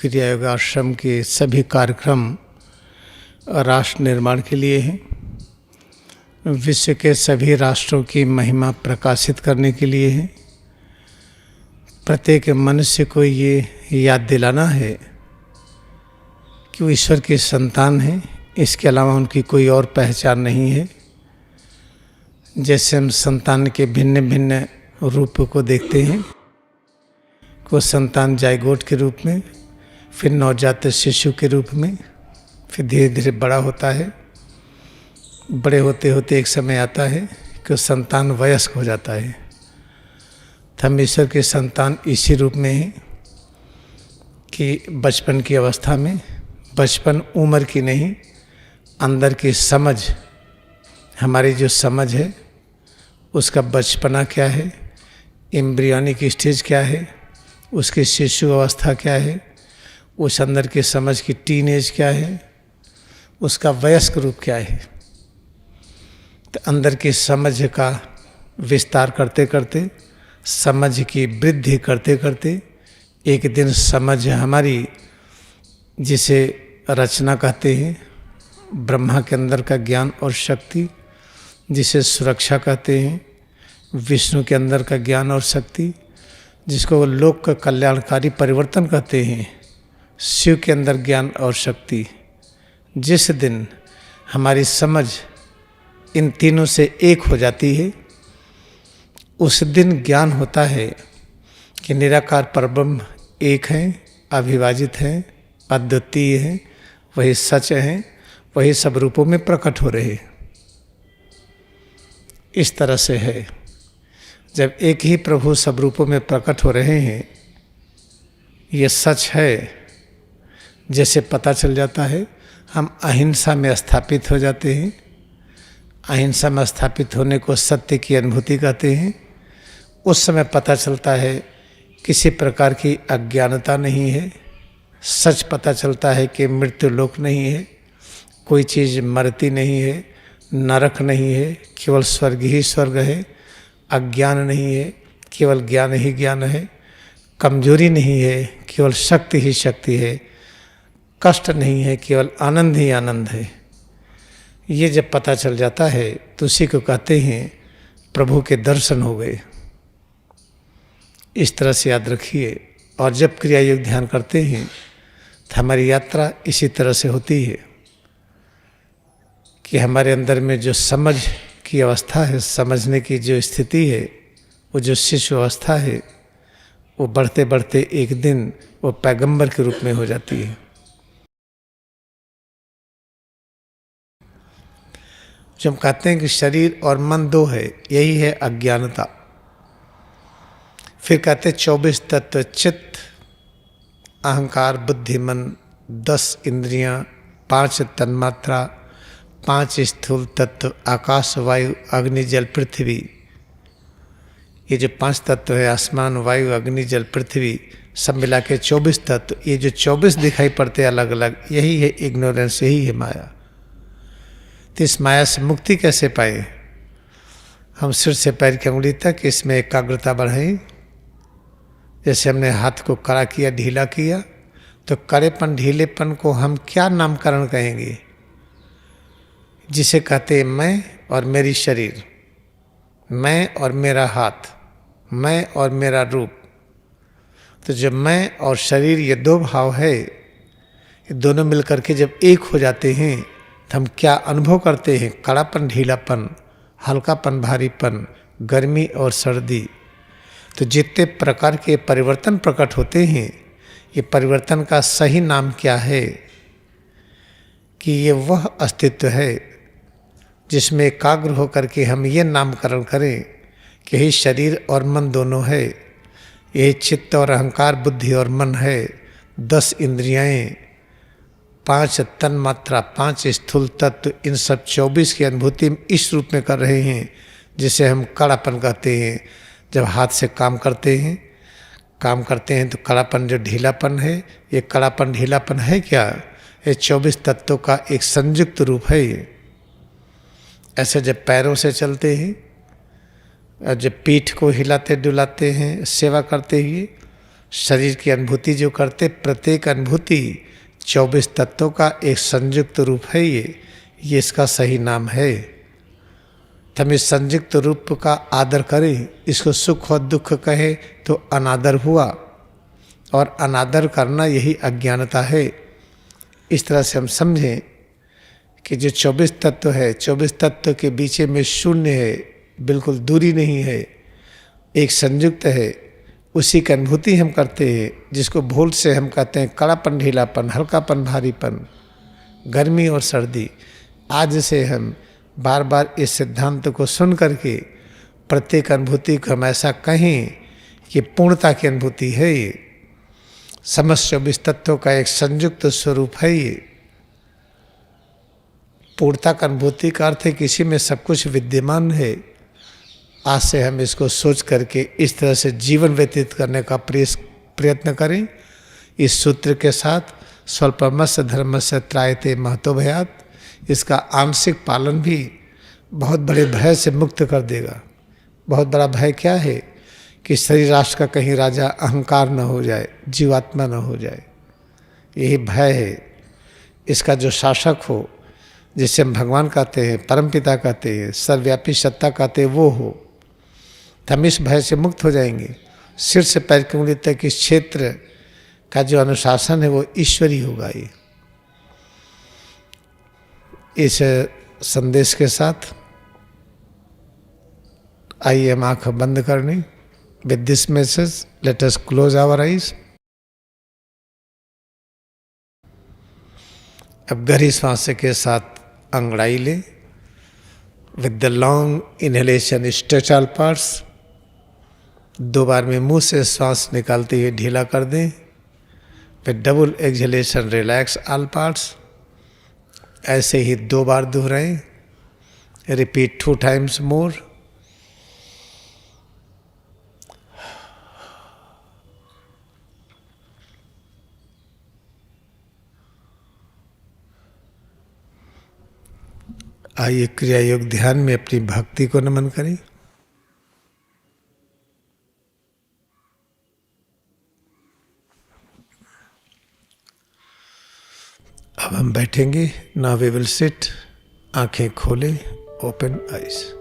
क्रिया योग आश्रम के सभी कार्यक्रम राष्ट्र निर्माण के लिए हैं, विश्व के सभी राष्ट्रों की महिमा प्रकाशित करने के लिए है। प्रत्येक मनुष्य को ये याद दिलाना है कि वो ईश्वर के संतान हैं, इसके अलावा उनकी कोई और पहचान नहीं है। जैसे हम संतान के भिन्न भिन्न रूप को देखते हैं, वो संतान जायगोट के रूप में, फिर नवजात शिशु के रूप में, फिर धीरे धीरे बड़ा होता है। बड़े होते होते एक समय आता है कि संतान वयस्क हो जाता है। हम ईश्वर के संतान इसी रूप में हैं कि बचपन की अवस्था में, बचपन उम्र की नहीं, अंदर की समझ, हमारी जो समझ है उसका बचपना क्या है, एम्ब्रियोनिक स्टेज क्या है, उसकी शिशु अवस्था क्या है, उस अंदर की समझ की टीनेज क्या है, उसका वयस्क रूप क्या है। तो अंदर की समझ का विस्तार करते करते, समझ की वृद्धि करते करते, एक दिन समझ हमारी, जिसे रचना कहते हैं, ब्रह्मा के अंदर का ज्ञान और शक्ति, जिसे सुरक्षा कहते हैं, विष्णु के अंदर का ज्ञान और शक्ति, जिसको लोक का कल्याणकारी परिवर्तन कहते हैं, शिव के अंदर ज्ञान और शक्ति। जिस दिन हमारी समझ इन तीनों से एक हो जाती है, उस दिन ज्ञान होता है कि निराकार परब्रह्म एक है, अविभाजित है, अद्वितीय है, वही सच है, वही सब रूपों में प्रकट हो रहे। इस तरह से है, जब एक ही प्रभु सब रूपों में प्रकट हो रहे हैं, ये सच है जैसे पता चल जाता है। हम अहिंसा में स्थापित हो जाते हैं। अहिंसा में स्थापित होने को सत्य की अनुभूति कहते हैं। उस समय पता चलता है किसी प्रकार की अज्ञानता नहीं है। सच पता चलता है कि मृत्यु लोक नहीं है, कोई चीज़ मरती नहीं है, नरक नहीं है, केवल स्वर्ग ही स्वर्ग है, अज्ञान नहीं है, केवल ज्ञान ही ज्ञान है, कमजोरी नहीं है, केवल शक्ति ही शक्ति है, कष्ट नहीं है, केवल आनंद ही आनंद है। ये जब पता चल जाता है तो उसी को कहते हैं प्रभु के दर्शन हो गए। इस तरह से याद रखिए। और जब क्रिया योग ध्यान करते हैं तो हमारी यात्रा इसी तरह से होती है कि हमारे अंदर में जो समझ की अवस्था है, समझने की जो स्थिति है, वो जो शिशु अवस्था है, वो बढ़ते बढ़ते एक दिन वो पैगंबर के रूप में हो जाती है। जो हम कहते हैं कि शरीर और मन दो है, यही है अज्ञानता। फिर कहते हैं 24 तत्व, चित्त, अहंकार, बुद्धि, मन, 10 इंद्रियां, 5 तन्मात्रा, 5 स्थूल तत्व, आकाश, वायु, अग्नि, जल, पृथ्वी। ये जो 5 तत्व है, आसमान, वायु, अग्नि, जल, पृथ्वी, सब मिला के 24 तत्व। ये जो 24 दिखाई पड़ते अलग अलग, यही है इग्नोरेंस, यही है माया। तो इस माया से मुक्ति कैसे पाए? हम सिर से पैर की अंगुली तक इसमें एकाग्रता बढ़ाएं। जैसे हमने हाथ को कड़ा किया, ढीला किया, तो कड़ेपन, ढीलेपन को हम क्या नामकरण कहेंगे? जिसे कहते हैं मैं और मेरी शरीर, मैं और मेरा हाथ, मैं और मेरा रूप। तो जब मैं और शरीर ये दो भाव है, ये दोनों मिलकर के जब एक हो जाते हैं तो हम क्या अनुभव करते हैं? कड़ापन, ढीलापन, हल्कापन, भारीपन, गर्मी और सर्दी। तो जितने प्रकार के परिवर्तन प्रकट होते हैं, ये परिवर्तन का सही नाम क्या है? कि ये वह अस्तित्व है जिसमें एकाग्र होकर के हम ये नामकरण करें कि यही शरीर और मन दोनों है, यही चित्त और अहंकार, बुद्धि और मन है, 10 इंद्रियाएं, 5 तन्मात्रा, 5 स्थूल तत्व, इन सब 24 की अनुभूति इस रूप में कर रहे हैं जिसे हम कड़ापन कहते हैं। जब हाथ से काम करते हैं तो कड़ापन, जो ढीलापन है, ये कड़ापन ढीलापन है क्या? ये 24 तत्वों का एक संयुक्त रूप है ये। ऐसे जब पैरों से चलते हैं, जब पीठ को हिलाते डुलाते हैं सेवा करते हुए, शरीर की अनुभूति जो करते, प्रत्येक अनुभूति 24 तत्वों का एक संयुक्त रूप है। ये इसका सही नाम है। हम इस संयुक्त रूप का आदर करें। इसको सुख और दुख कहे तो अनादर हुआ, और अनादर करना यही अज्ञानता है। इस तरह से हम समझें कि जो 24 तत्व है, 24 तत्व के बीच में शून्य है, बिल्कुल दूरी नहीं है, एक संयुक्त है। उसी की अनुभूति हम करते हैं, जिसको भूल से हम कहते हैं कड़ापन, ढीलापन, हल्कापन, भारीपन, गर्मी और सर्दी। आज से हम बार बार इस सिद्धांत को सुन करके प्रत्येक अनुभूति को हम ऐसा कहें कि पूर्णता की अनुभूति है। ये समस्त 24 तत्वों का एक संयुक्त स्वरूप है। ये पूर्णता का अनुभूति का अर्थ है किसी में सब कुछ विद्यमान है। आज से हम इसको सोच करके इस तरह से जीवन व्यतीत करने का प्रयत्न करें। इस सूत्र के साथ स्वल्पमस्य धर्मस्य त्रायते महतो भयात्, इसका आंशिक पालन भी बहुत बड़े भय से मुक्त कर देगा। बहुत बड़ा भय क्या है कि शरीर राष्ट्र का कहीं राजा अहंकार न हो जाए, जीवात्मा न हो जाए, यही भय है। इसका जो शासक हो, जिसे हम भगवान कहते हैं, परमपिता कहते हैं, सर्वव्यापी सत्ता कहते हैं, वो हो, तो हम इस भय से मुक्त हो जाएंगे। सिर से पैर की उंगली तक इस क्षेत्र का जो अनुशासन है वो ईश्वरी होगा। ये इस संदेश के साथ आइए हम आँख बंद करने। With this message let us close our eyes. अब गहरी सांस के साथ अंगड़ाई लें। With the long inhalation stretch all parts. 2 बार में मुंह से सांस निकालते हुए ढीला कर दें। फिर double exhalation relax all parts. ऐसे ही 2 बार दोहराएं। रिपीट 2 times मोर। आइए क्रिया योग ध्यान में अपनी भक्ति को नमन करें। अब हम बैठेंगे। Now we will sit. आंखें खोलें, ओपन आइज।